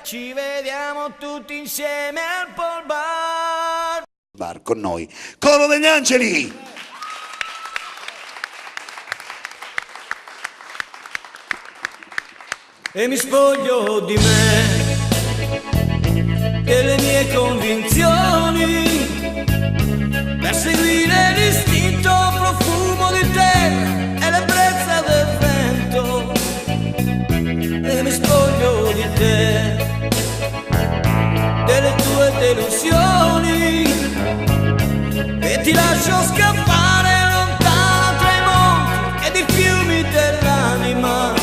ci vediamo tutti insieme al Pol Bar. Bar con noi, Coro degli Angeli! E mi spoglio di me, delle mie convinzioni, per seguire l'istinto profumo di terra e l'ebbrezza del vento. E mi spoglio di te, delle tue delusioni, e ti lascio scappare lontano tra i monti ed i fiumi dell'anima.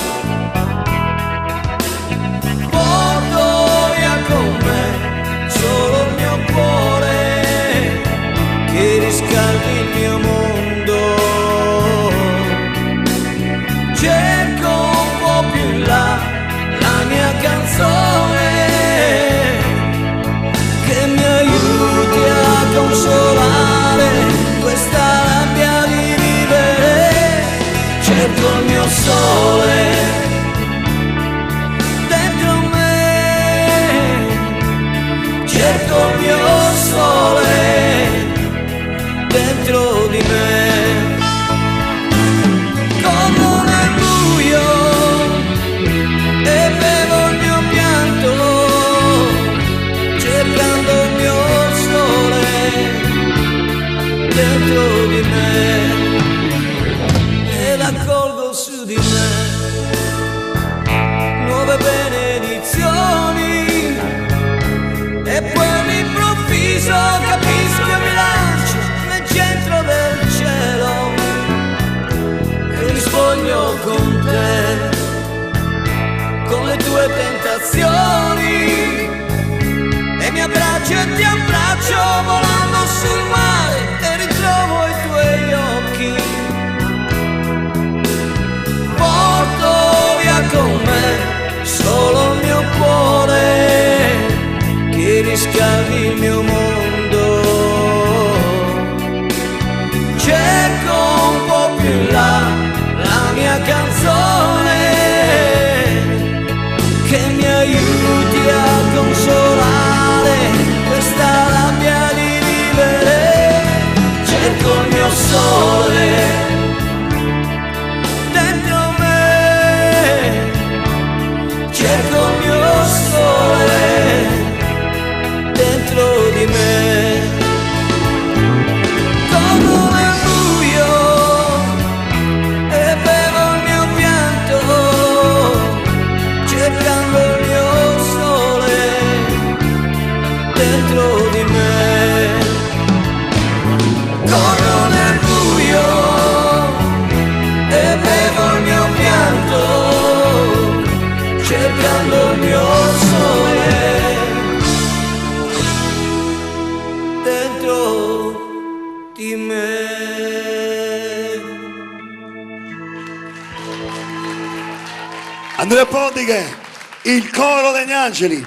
Porto via con me solo il mio cuore che riscaldi il mio mondo. Cerco un po' più in là la mia canzone che mi aiuti a consolare questa rabbia di vivere. Cerco il mio sole dentro me, cerco il mio sole dentro di me. Corro nel buio e bevo il mio pianto, cercando il mio sole dentro di me, e l'accolgo su di me. Nuove benedizioni, e poi all'improvviso capisco e mi lancio nel centro del cielo, e mi spoglio con te, con le tue tentazioni, e mi abbraccio e ti abbraccio volando sul mare, e ritrovo i tuoi occhi. Porto via con me solo il mio cuore che riscaldi il mio mondo. Cerco un po' più in là la mia canzone che mi aiuti a consolare questa rabbia di vivere. Cerco il mio sole dentro me, cerco il mio sole dentro di me. Corro nel buio e bevo il mio pianto, cercando il mio sole dentro di me. Corro nel buio e bevo il mio pianto, cercando il mio sole dentro di me. Andrea Podighe, il Coro degli Angeli.